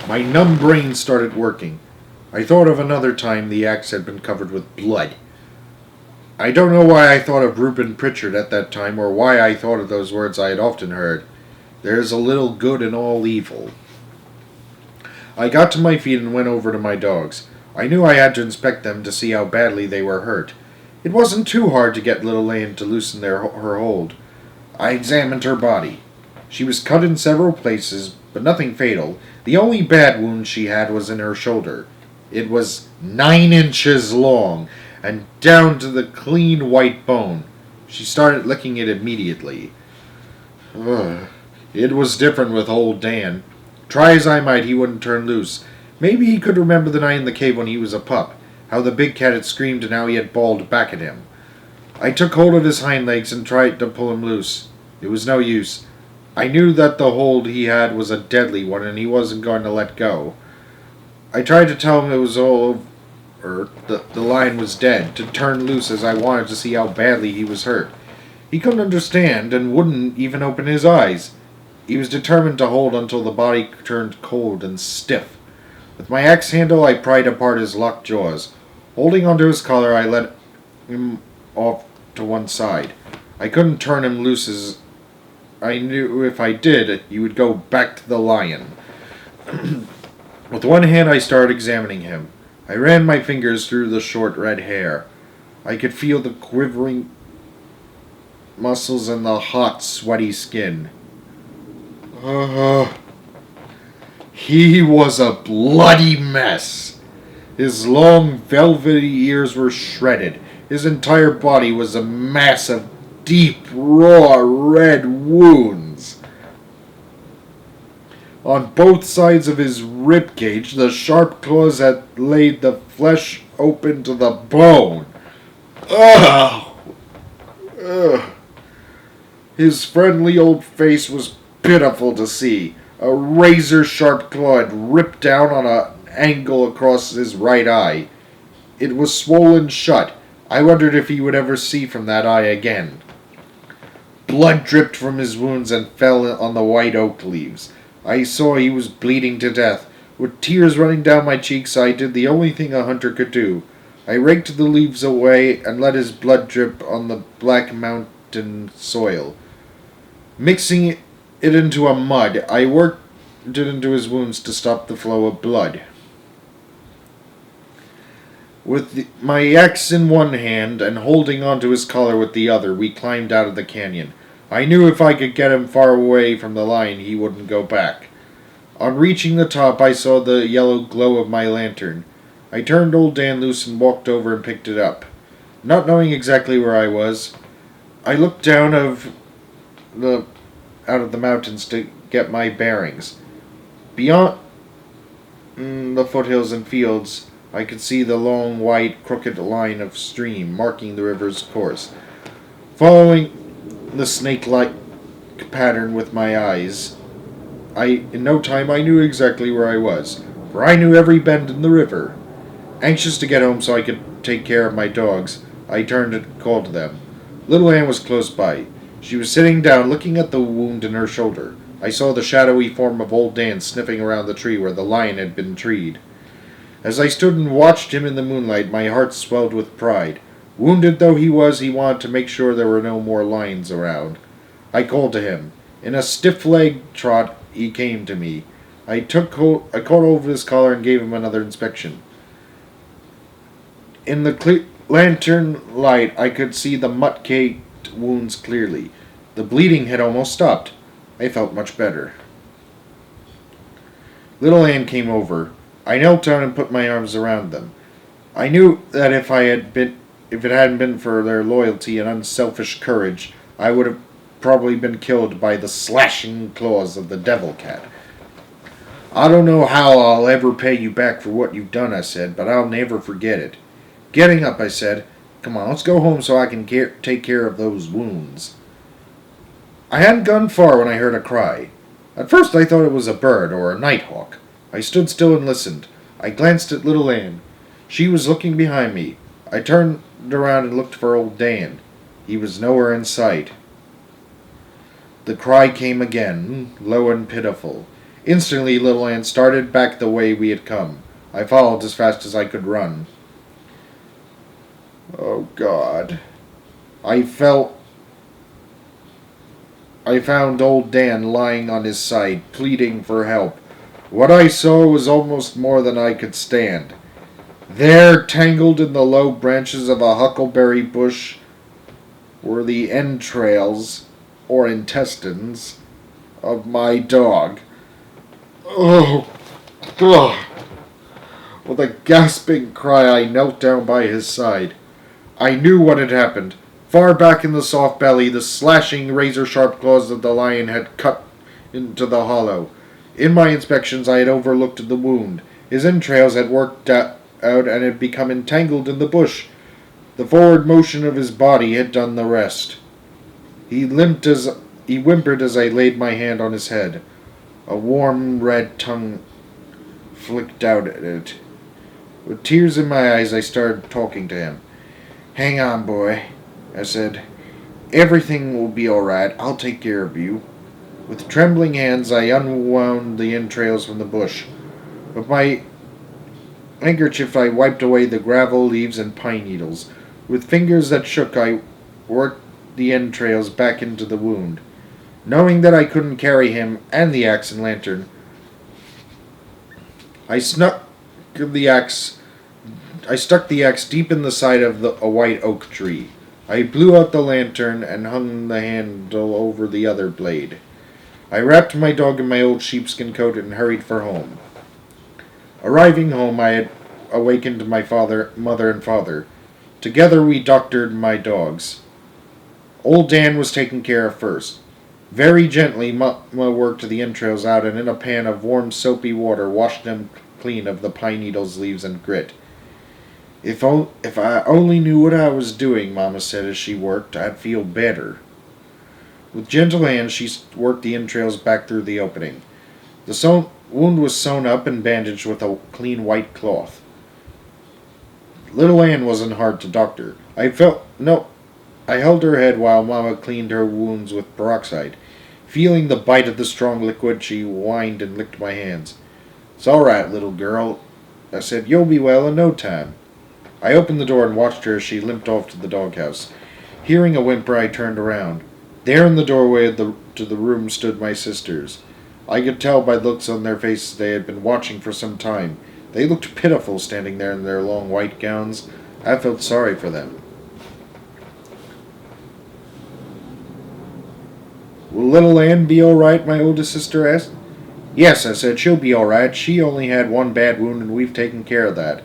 My numb brain started working. I thought of another time the axe had been covered with blood. I don't know why I thought of Reuben Pritchard at that time, or why I thought of those words I had often heard. There's a little good in all evil. I got to my feet and went over to my dogs. I knew I had to inspect them to see how badly they were hurt. It wasn't too hard to get little Anne to loosen her hold. I examined her body. She was cut in several places, but nothing fatal. The only bad wound she had was in her shoulder. It was 9 inches long, and down to the clean white bone. She started licking it immediately. Ugh. It was different with old Dan. Try as I might, he wouldn't turn loose. Maybe he could remember the night in the cave when he was a pup, how the big cat had screamed and how he had bawled back at him. I took hold of his hind legs and tried to pull him loose. It was no use. I knew that the hold he had was a deadly one and he wasn't going to let go. I tried to tell him it was all over, the lion was dead, to turn loose as I wanted to see how badly he was hurt. He couldn't understand and wouldn't even open his eyes. He was determined to hold until the body turned cold and stiff. With my axe handle I pried apart his locked jaws. Holding onto his collar I let him off to one side. I couldn't turn him loose as I knew if I did, he would go back to the lion. With one hand I started examining him. I ran my fingers through the short red hair. I could feel the quivering muscles and the hot, sweaty skin. He was a bloody mess. His long, velvety ears were shredded. His entire body was a mass of deep, raw, red wounds. On both sides of his rib cage, the sharp claws had laid the flesh open to the bone. Ugh! Ugh! His friendly old face was pitiful to see. A razor-sharp claw had ripped down on an angle across his right eye. It was swollen shut. I wondered if he would ever see from that eye again. Blood dripped from his wounds and fell on the white oak leaves. I saw he was bleeding to death. With tears running down my cheeks, I did the only thing a hunter could do. I raked the leaves away and let his blood drip on the black mountain soil. Mixing it into a mud, I worked it into his wounds to stop the flow of blood. With my axe in one hand and holding onto his collar with the other, we climbed out of the canyon. I knew if I could get him far away from the lion, he wouldn't go back. On reaching the top, I saw the yellow glow of my lantern. I turned old Dan loose and walked over and picked it up. Not knowing exactly where I was, I looked down out of the mountains to get my bearings. Beyond the foothills and fields, I could see the long, white, crooked line of stream marking the river's course. Following the snake-like pattern with my eyes, in no time I knew exactly where I was, for I knew every bend in the river. Anxious to get home so I could take care of my dogs, I turned and called to them. Little Anne was close by. She was sitting down, looking at the wound in her shoulder. I saw the shadowy form of old Dan sniffing around the tree where the lion had been treed. As I stood and watched him in the moonlight, my heart swelled with pride. Wounded though he was, he wanted to make sure there were no more lions around. I called to him. In a stiff-legged trot, he came to me. I caught hold of his collar and gave him another inspection. In the lantern light, I could see the mutt-caked wounds clearly. The bleeding had almost stopped. I felt much better. Little Anne came over. I knelt down and put my arms around them. I knew that if it hadn't been for their loyalty and unselfish courage, I would have probably been killed by the slashing claws of the devil cat. I don't know how I'll ever pay you back for what you've done, I said, but I'll never forget it. Getting up, I said, come on, let's go home so I can take care of those wounds. I hadn't gone far when I heard a cry. At first I thought it was a bird or a nighthawk. I stood still and listened. I glanced at little Anne. She was looking behind me. I turned around and looked for old Dan. He was nowhere in sight. The cry came again, low and pitiful. Instantly, Little Ann started back the way we had come. I followed as fast as I could run. Oh, God. I found old Dan lying on his side, pleading for help. What I saw was almost more than I could stand. There, tangled in the low branches of a huckleberry bush, were the entrails, or intestines, of my dog. Oh, God. With a gasping cry, I knelt down by his side. I knew what had happened. Far back in the soft belly, the slashing, razor-sharp claws of the lion had cut into the hollow. In my inspections, I had overlooked the wound. His entrails had worked out and had become entangled in the bush. The forward motion of his body had done the rest. He whimpered as I laid my hand on his head. A warm red tongue flicked out at it. With tears in my eyes, I started talking to him. "Hang on, boy," I said. "Everything will be all right. I'll take care of you." With trembling hands, I unwound the entrails from the bush. With my handkerchief, I wiped away the gravel, leaves, and pine needles. With fingers that shook, I worked the entrails back into the wound. Knowing that I couldn't carry him and the axe and lantern, I stuck the axe deep in the side of a white oak tree. I blew out the lantern and hung the handle over the other blade. I wrapped my dog in my old sheepskin coat and hurried for home. Arriving home, I had awakened my mother and father. Together we doctored my dogs. Old Dan was taken care of first. Very gently, Mama worked the entrails out and in a pan of warm soapy water washed them clean of the pine needles, leaves, and grit. If I only knew what I was doing," Mama said as she worked, "I'd feel better." With gentle hands, she worked the entrails back through the opening. The wound was sewn up and bandaged with a clean white cloth. Little Ann wasn't hard to doctor. I held her head while Mama cleaned her wounds with peroxide. Feeling the bite of the strong liquid, she whined and licked my hands. "It's all right, little girl," I said. "You'll be well in no time." I opened the door and watched her as she limped off to the doghouse. Hearing a whimper, I turned around. There in the doorway to the room stood my sisters. I could tell by looks on their faces they had been watching for some time. They looked pitiful standing there in their long white gowns. I felt sorry for them. "Will little Ann be all right?" my oldest sister asked. "Yes," I said. "She'll be all right. She only had one bad wound, and we've taken care of that."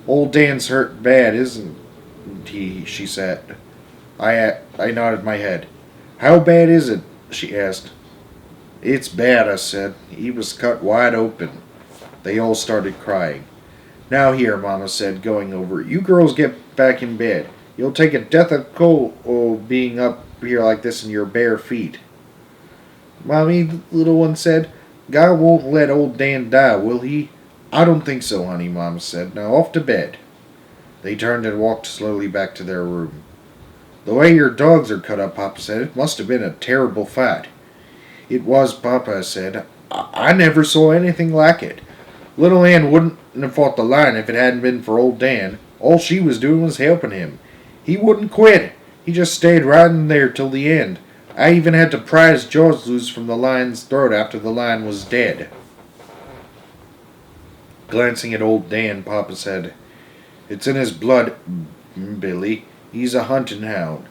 "Old Dan's hurt bad, isn't he?" she said. I nodded my head. "How bad is it?" she asked. "It's bad," I said. "He was cut wide open." They all started crying. "Now here," Mama said, going over. "You girls get back in bed. You'll take a death of cold being up here like this in your bare feet." "Mommy," the little one said, "God won't let old Dan die, will he?" "I don't think so, honey," Mama said. "Now off to bed." They turned and walked slowly back to their room. "The way your dogs are cut up," Papa said, "it must have been a terrible fight." "It was, Papa," I said. I never saw anything like it. Little Ann wouldn't have fought the lion if it hadn't been for old Dan. All she was doing was helping him. He wouldn't quit. He just stayed right in there till the end. I even had to pry his jaws loose from the lion's throat after the lion was dead." Glancing at old Dan, Papa said, "It's in his blood, Billy. He's a hunting hound.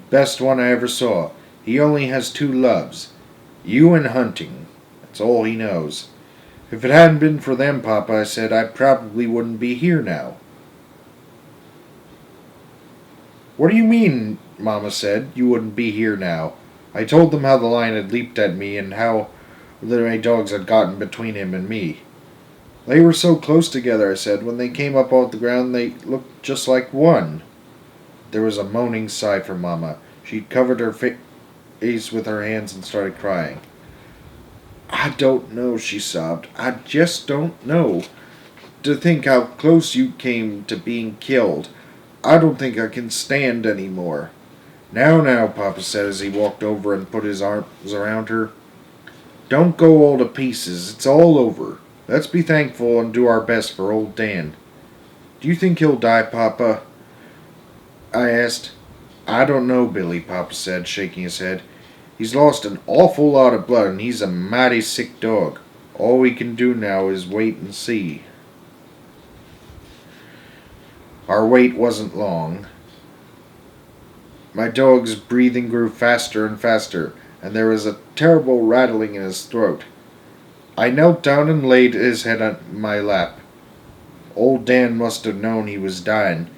Best one I ever saw. He only has two loves. You and hunting. That's all he knows. If it hadn't been for them, Papa," I said, "I probably wouldn't be here now." "What do you mean," Mama said, "you wouldn't be here now?" I told them how the lion had leaped at me and how my dogs had gotten between him and me. "They were so close together," I said. "When they came up off the ground, they looked just like one." There was a moaning sigh from Mama. She covered her face with her hands and started crying. "I don't know," she sobbed. "I just don't know. To think how close you came to being killed. I don't think I can stand any more." Now, Papa said as he walked over and put his arms around her. Don't go all to pieces. It's all over. Let's be thankful and do our best for old Dan. Do you think he'll die, Papa? I asked. I don't know, Billy, Papa said, shaking his head. He's lost an awful lot of blood, and he's a mighty sick dog. All we can do now is wait and see. Our wait wasn't long. My dog's breathing grew faster and faster, and there was a terrible rattling in his throat. I knelt down and laid his head on my lap. Old Dan must have known he was dying.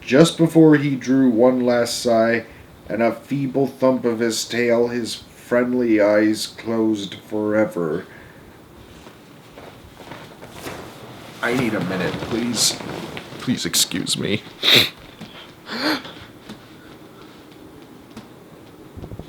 Just before he drew one last sigh and a feeble thump of his tail, his friendly eyes closed forever. I need a minute, please. Please excuse me.